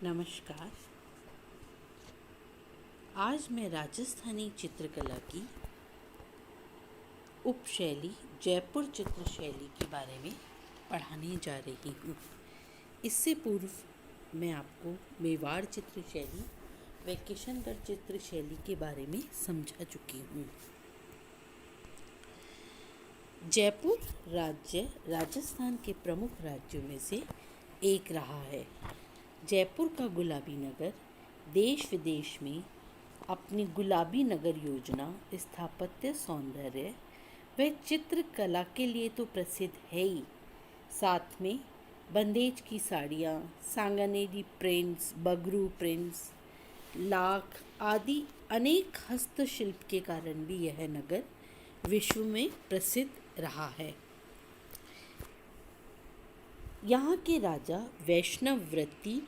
नमस्कार। आज मैं राजस्थानी चित्रकला की उपशैली जयपुर चित्र शैली के बारे में पढ़ाने जा रही हूँ। इससे पूर्व मैं आपको मेवाड़ चित्र शैली व किशनगढ़ चित्र शैली के बारे में समझा चुकी हूँ। जयपुर राज्य राजस्थान के प्रमुख राज्यों में से एक रहा है। जयपुर का गुलाबी नगर देश विदेश में अपनी गुलाबी नगर योजना, स्थापत्य सौंदर्य व चित्रकला के लिए तो प्रसिद्ध है ही, साथ में बंदेज की साड़ियाँ, सांगानेरी प्रिंट्स, बगरू प्रिंट्स, लाख आदि अनेक हस्तशिल्प के कारण भी यह नगर विश्व में प्रसिद्ध रहा है। यहाँ के राजा वैष्णव वृत्ति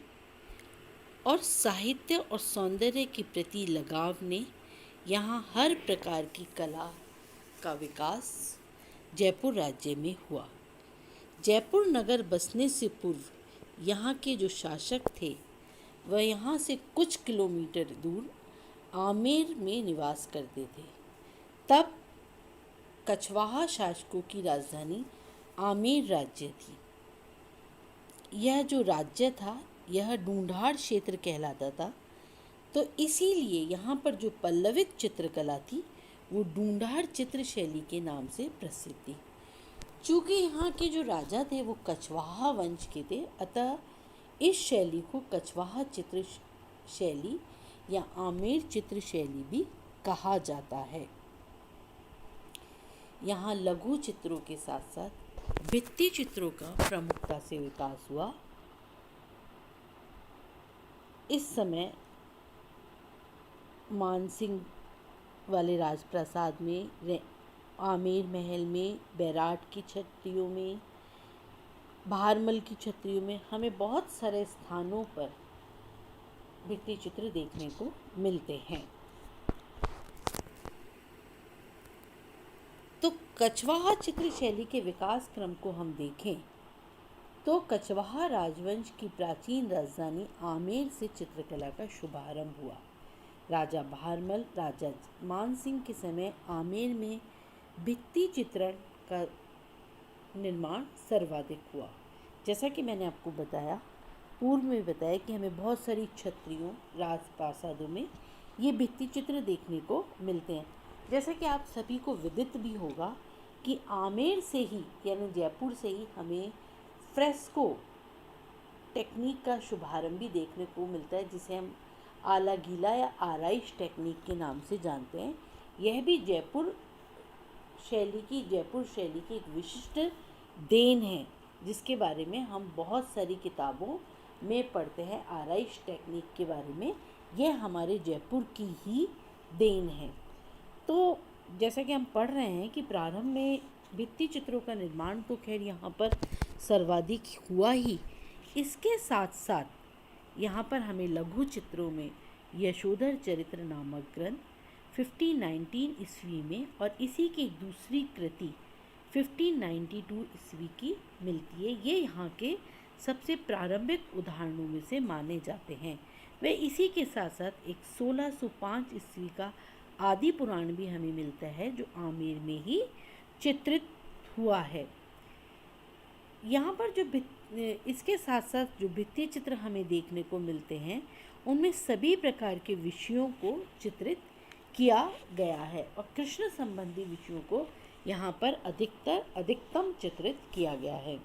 और साहित्य और सौंदर्य के प्रति लगाव ने यहाँ हर प्रकार की कला का विकास जयपुर राज्य में हुआ। जयपुर नगर बसने से पूर्व यहाँ के जो शासक थे वह यहाँ से कुछ किलोमीटर दूर आमेर में निवास करते थे। तब कछवाहा शासकों की राजधानी आमेर राज्य थी। यह जो राज्य था यह ढूंढाड़ क्षेत्र कहलाता था, तो इसीलिए यहाँ पर जो पल्लवित चित्रकला थी वो ढूंढाड़ चित्र शैली के नाम से प्रसिद्ध थी। चूँकि यहाँ के जो राजा थे वो कछवाहा वंश के थे, अतः इस शैली को कछवाहा चित्र शैली या आमेर चित्र शैली भी कहा जाता है। यहाँ लघु चित्रों के साथ साथ भित्ति चित्रों का प्रमुखता से विकास हुआ। इस समय मानसिंह वाले राजप्रासाद में, आमेर महल में, बैराट की छत्रियों में, भारमल की छत्रियों में हमें बहुत सारे स्थानों पर भित्ति चित्र देखने को मिलते हैं। तो कछवाहा चित्र शैली के विकास क्रम को हम देखें तो कछवाहा राजवंश की प्राचीन राजधानी आमेर से चित्रकला का शुभारंभ हुआ। राजा भारमल, राजा मानसिंह के समय आमेर में भित्ति चित्रण का निर्माण सर्वाधिक हुआ। जैसा कि मैंने आपको बताया, पूर्व में बताया कि हमें बहुत सारी छत्रियों, राजप्रासादों में ये भित्ति चित्र देखने को मिलते हैं। जैसा कि आप सभी को विदित भी होगा कि आमेर से ही यानी जयपुर से ही हमें फ्रेस्को टेक्निक का शुभारंभ भी देखने को मिलता है, जिसे हम आला गीला या आराइश टेक्निक के नाम से जानते हैं। यह भी जयपुर शैली की एक विशिष्ट देन है, जिसके बारे में हम बहुत सारी किताबों में पढ़ते हैं। आराइश टेक्निक के बारे में यह हमारे जयपुर की ही देन है। तो जैसा कि हम पढ़ रहे हैं कि प्रारंभ में भित्ति चित्रों का निर्माण तो खैर यहाँ पर सर्वाधिक हुआ ही, इसके साथ साथ यहाँ पर हमें लघु चित्रों में यशोधर चरित्र नामक ग्रंथ 1519 ईस्वी में और इसी की एक दूसरी कृति 1592 ईस्वी की मिलती है। ये यहाँ के सबसे प्रारंभिक उदाहरणों में से माने जाते हैं। वे इसी के साथ साथ एक 1605 ईस्वी का आदि पुराण भी हमें मिलता है, जो आमेर में ही चित्रित हुआ है। यहाँ पर जो इसके साथ साथ जो भित्ति चित्र हमें देखने को मिलते हैं उनमें सभी प्रकार के विषयों को चित्रित किया गया है और कृष्ण संबंधी विषयों को यहाँ पर अधिकतम चित्रित किया गया है।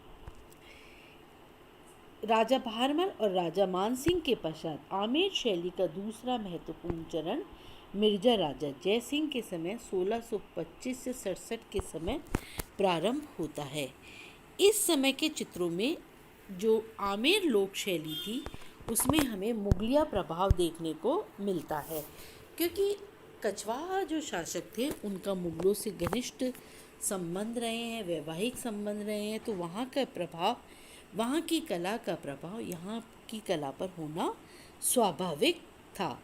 राजा भारमल और राजा मानसिंह के पश्चात आमेर शैली का दूसरा महत्वपूर्ण चरण मिर्जा राजा जयसिंह के समय 1625 से 67 के समय प्रारंभ होता है। इस समय के चित्रों में जो आमेर लोक शैली थी उसमें हमें मुगलिया प्रभाव देखने को मिलता है, क्योंकि कछवाहा जो शासक थे उनका मुगलों से घनिष्ठ संबंध रहे हैं, वैवाहिक संबंध रहे हैं, तो वहाँ का प्रभाव, वहाँ की कला का प्रभाव यहाँ की कला पर होना स्वाभाविक था।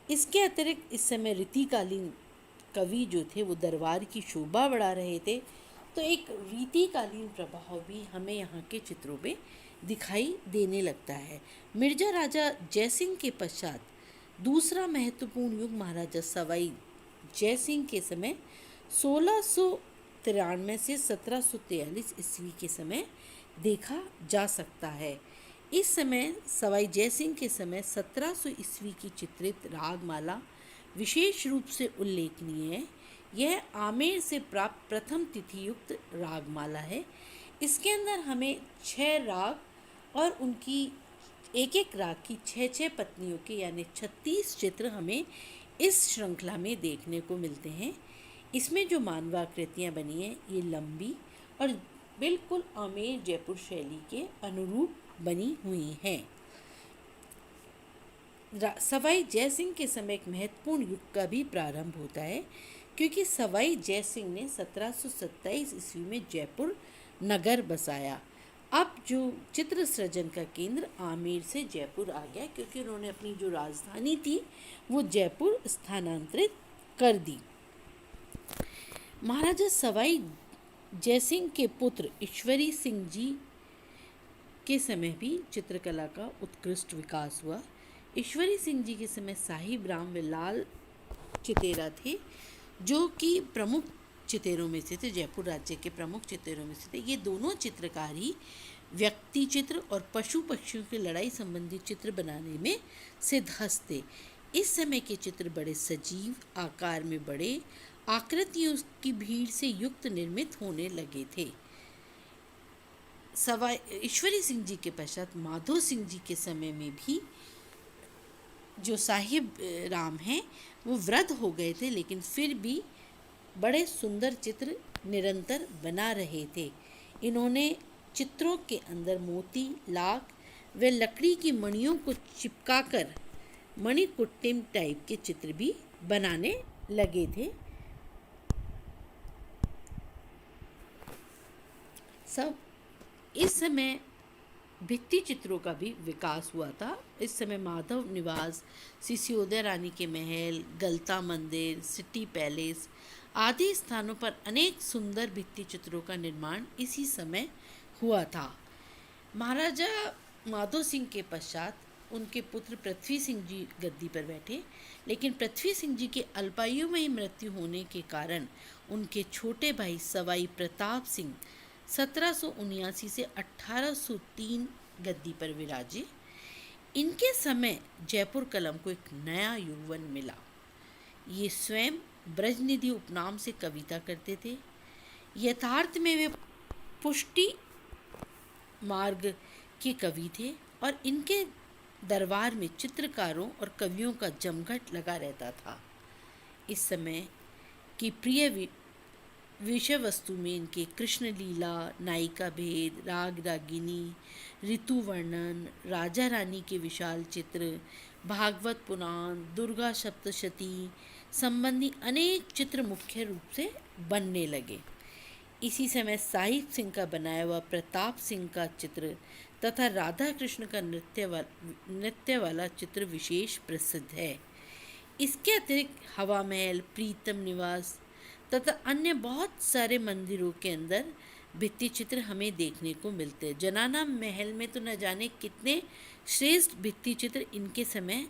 इसके अतिरिक्त इस समय रीतिकालीन कवि जो थे वो दरबार की शोभा बढ़ा रहे थे, तो एक रीतिकालीन प्रभाव भी हमें यहाँ के चित्रों में दिखाई देने लगता है। मिर्जा राजा जयसिंह के पश्चात दूसरा महत्वपूर्ण युग महाराजा सवाई जयसिंह के समय 1693 से 1743 ईस्वी के समय देखा जा सकता है। इस समय सवाई जयसिंह के समय 1700 ईस्वी की चित्रित रागमाला विशेष रूप से उल्लेखनीय है। यह आमेर से प्राप्त प्रथम तिथि युक्त रागमाला है। इसके अंदर हमें 6 राग और उनकी एक एक राग की 6 पत्नियों के यानी 36 चित्र हमें इस श्रृंखला में देखने को मिलते हैं। इसमें जो मानवाकृतियाँ बनी हैं ये लंबी और बिल्कुल आमेर जयपुर शैली के अनुरूप बनी हुई हैं। सवाई जयसिंह के समय एक महत्वपूर्ण युग का भी प्रारंभ होता है, क्योंकि सवाई जयसिंह ने 1727 ईस्वी में जयपुर नगर बसाया। अब जो चित्र सृजन का केंद्र आमेर से जयपुर आ गया, क्योंकि उन्होंने अपनी जो राजधानी थी वो जयपुर स्थानांतरित कर दी। महाराजा सवाई जयसिंह के पुत्र ईश्वरी सिंह जी के समय भी चित्रकला का उत्कृष्ट विकास हुआ। ईश्वरी सिंह जी के समय साहिब राम व लाल चितेरा थे, जो कि प्रमुख चितेरों में से थे, जयपुर राज्य के प्रमुख चितेरों में से थे। ये दोनों चित्रकार ही व्यक्ति चित्र और पशु पक्षियों की लड़ाई संबंधी चित्र बनाने में सिद्धहस्त थे। इस समय के चित्र बड़े सजीव, आकार में बड़े, आकृतियों की भीड़ से युक्त निर्मित होने लगे थे। सवाई ईश्वरी सिंह जी के पश्चात माधो सिंह जी के समय में भी जो साहिब राम हैं वो वृद्ध हो गए थे, लेकिन फिर भी बड़े सुंदर चित्र निरंतर बना रहे थे। इन्होंने चित्रों के अंदर मोती, लाख व लकड़ी की मणियों को चिपकाकर मणिकुट्टिम टाइप के चित्र भी बनाने लगे थे। सब इस समय भित्ति चित्रों का भी विकास हुआ था। इस समय माधव निवास, सिसोदिया रानी के महल, गलता मंदिर, सिटी पैलेस आदि स्थानों पर अनेक सुंदर भित्ति चित्रों का निर्माण इसी समय हुआ था। महाराजा माधो सिंह के पश्चात उनके पुत्र पृथ्वी सिंह जी गद्दी पर बैठे, लेकिन पृथ्वी सिंह जी के अल्पायु में ही मृत्यु होने के कारण उनके छोटे भाई सवाई प्रताप सिंह 1779 से 1803 गद्दी पर विराजे। इनके समय जयपुर कलम को एक नया यौवन मिला। ये स्वयं ब्रजनिधि उपनाम से कविता करते थे। यथार्थ में वे पुष्टि मार्ग के कवि थे और इनके दरबार में चित्रकारों और कवियों का जमघट लगा रहता था। इस समय की प्रिय विषय वस्तु में इनके कृष्ण लीला, नायिका भेद, राग रागिनी, ऋतु वर्णन, राजा रानी के विशाल चित्र, भागवत पुराण, दुर्गा सप्तशती संबंधी अनेक चित्र मुख्य रूप से बनने लगे। इसी समय साहिब सिंह का बनाया हुआ प्रताप सिंह का चित्र तथा राधा कृष्ण का नृत्य वाला चित्र विशेष प्रसिद्ध है। इसके अतिरिक्त हवा महल, प्रीतम निवास तथा अन्य बहुत सारे मंदिरों के अंदर भित्ति चित्र हमें देखने को मिलते हैं। जनाना महल में तो न जाने कितने श्रेष्ठ भित्ति चित्र इनके समय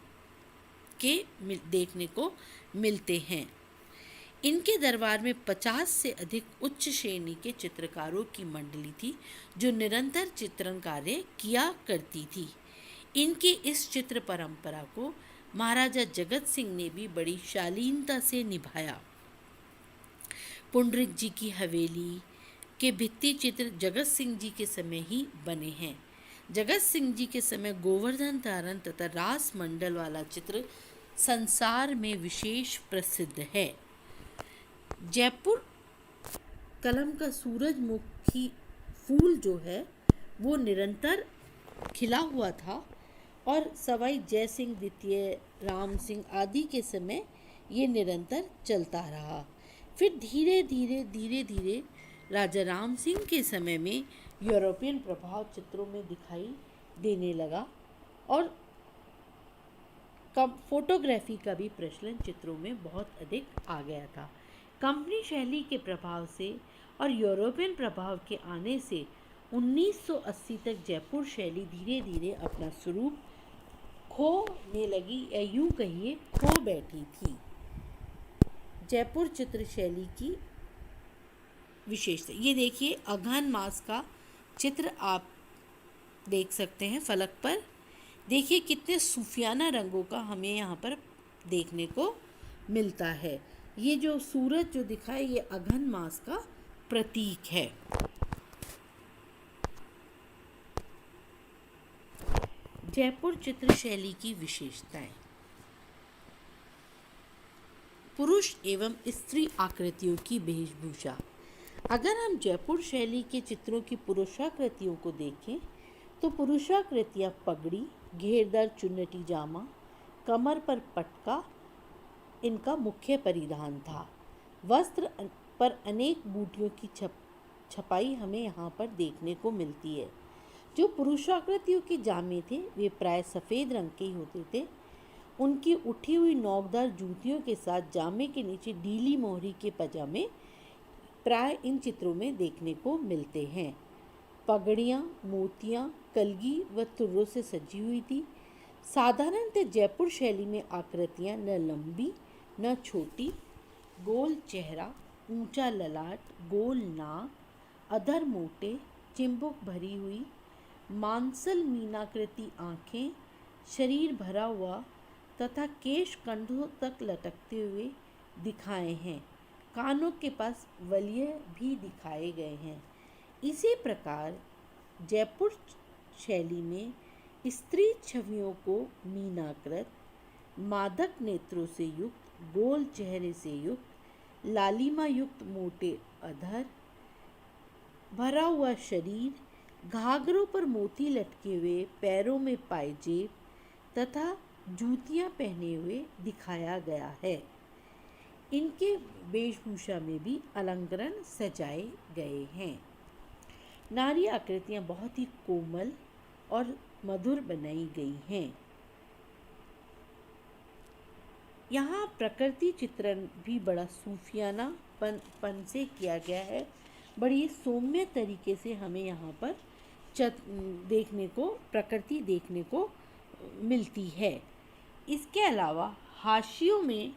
के देखने को मिलते हैं। इनके दरबार में 50 से अधिक उच्च श्रेणी के चित्रकारों की मंडली थी, जो निरंतर चित्रण कार्य किया करती थी। इनकी इस चित्र परंपरा को महाराजा जगत सिंह ने भी बड़ी शालीनता से निभाया। पुंडरीक जी की हवेली के भित्ति चित्र जगत सिंह जी के समय ही बने हैं। जगत सिंह जी के समय गोवर्धन तारण तथा रास मंडल वाला चित्र संसार में विशेष प्रसिद्ध है। जयपुर कलम का सूरजमुखी फूल जो है वो निरंतर खिला हुआ था और सवाई जय सिंह द्वितीय, राम सिंह आदि के समय ये निरंतर चलता रहा। फिर धीरे धीरे राजा राम सिंह के समय में यूरोपियन प्रभाव चित्रों में दिखाई देने लगा और फोटोग्राफी का भी प्रचलन चित्रों में बहुत अधिक आ गया था। कंपनी शैली के प्रभाव से और यूरोपियन प्रभाव के आने से 1980 तक जयपुर शैली धीरे धीरे अपना स्वरूप खोने लगी, या यूं कहिए खो बैठी थी। जयपुर चित्र शैली की विशेषता, ये देखिए अगहन मास का चित्र आप देख सकते हैं फलक पर। देखिए कितने सूफियाना रंगों का हमें यहाँ पर देखने को मिलता है। ये जो सूरज जो दिखाए ये अगहन मास का प्रतीक है। जयपुर चित्र शैली की विशेषताएं। पुरुष एवं स्त्री आकृतियों की वेशभूषा। अगर हम जयपुर शैली के चित्रों की पुरुषाकृतियों को देखें तो पुरुषाकृतियाँ पगड़ी, घेरदार चुन्नटी जामा, कमर पर पटका इनका मुख्य परिधान था। वस्त्र पर अनेक बूटियों की छपाई हमें यहाँ पर देखने को मिलती है। जो पुरुषाकृतियों के जामे थे वे प्राय सफ़ेद रंग के ही होते थे। उनकी उठी हुई नोकदार जूतियों के साथ जामे के नीचे ढीली मोहरी के पजामे प्राय इन चित्रों में देखने को मिलते हैं। पगड़ियाँ, मोतियाँ, कलगी व तुर्रों से सजी हुई थी। साधारणतः जयपुर शैली में आकृतियाँ न लंबी न छोटी, गोल चेहरा, ऊंचा ललाट, गोल नाक, अधर मोटे, चिंबुक भरी हुई, मांसल मीनाकृति आँखें, शरीर भरा हुआ तथा केश कंधों तक लटकते हुए दिखाए हैं। कानों के पास वलय भी दिखाए गए हैं। इसी प्रकार जयपुर शैली में स्त्री छवियों को मीनाकृत, मादक नेत्रों से युक्त, गोल चेहरे से युक्त, लालिमा युक्त मोटे अधर, भरा हुआ शरीर, घाघरों पर मोती लटके हुए, पैरों में पायजेब तथा जूतियां पहने हुए दिखाया गया है। इनके वेशभूषा में भी अलंकरण सजाए गए हैं। नारी आकृतियां बहुत ही कोमल और मधुर बनाई गई हैं। यहाँ प्रकृति चित्रण भी बड़ा सूफियाना पन से किया गया है। बड़ी सौम्य तरीके से हमें यहाँ पर प्रकृति देखने को मिलती है। इसके अलावा हाशियों में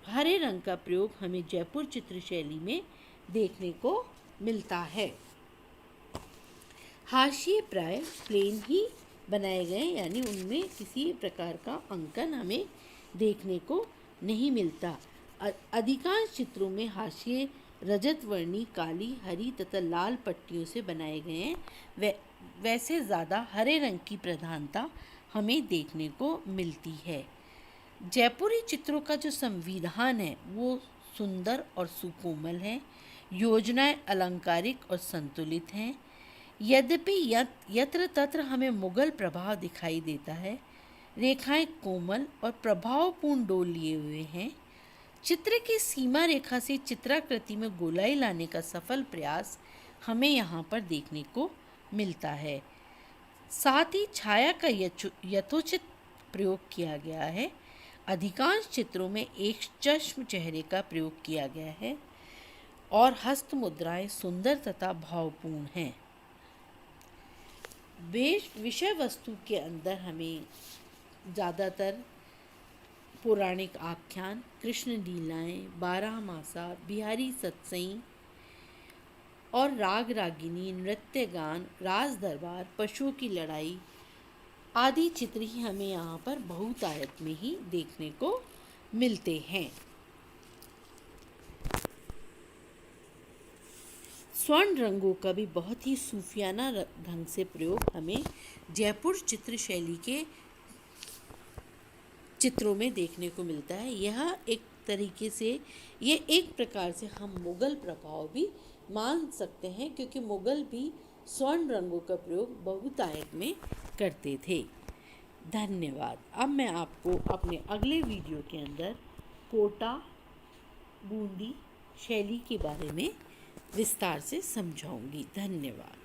हरे रंग का प्रयोग हमें जयपुर चित्र शैली में देखने को मिलता है। हाशिए प्राय प्लेन ही बनाए गए, यानी उनमें किसी प्रकार का अंकन हमें देखने को नहीं मिलता। अधिकांश चित्रों में हाशिए रजत वर्णी, काली, हरी तथा लाल पट्टियों से बनाए गए हैं। वैसे ज़्यादा हरे रंग की प्रधानता हमें देखने को मिलती है। जयपुरी चित्रों का जो संविधान है वो सुंदर और सुकोमल है। योजनाएं अलंकारिक और संतुलित हैं। यद्यपि यत्र तत्र हमें मुगल प्रभाव दिखाई देता है। रेखाएं कोमल और प्रभावपूर्ण डोल लिए हुए हैं। चित्र की सीमा रेखा से चित्राकृति में गोलाई लाने का सफल प्रयास हमें यहाँ पर देखने को मिलता है। साथ ही छाया का यथोचित प्रयोग किया गया है। अधिकांश चित्रों में एक चश्म चेहरे का प्रयोग किया गया है और हस्त मुद्राएं सुंदर तथा भावपूर्ण हैं। विषय वस्तु के अंदर हमें ज़्यादातर पौराणिक आख्यान, कृष्ण लीलाएं, बारहमासा, बिहारी सत्सई और राग रागिनी, नृत्य गान, राज दरबार, पशुओं की लड़ाई आदि चित्र ही हमें यहाँ पर बहुतायत में ही देखने को मिलते हैं। स्वर्ण रंगों का भी बहुत ही सूफियाना ढंग से प्रयोग हमें जयपुर चित्र शैली के चित्रों में देखने को मिलता है। यह एक तरीके से, ये एक प्रकार से हम मुगल प्रभाव भी मान सकते हैं, क्योंकि मुगल भी स्वर्ण रंगों का प्रयोग बहुतायत में करते थे। धन्यवाद। अब मैं आपको अपने अगले वीडियो के अंदर कोटा बूंदी शैली के बारे में विस्तार से समझाऊंगी। धन्यवाद।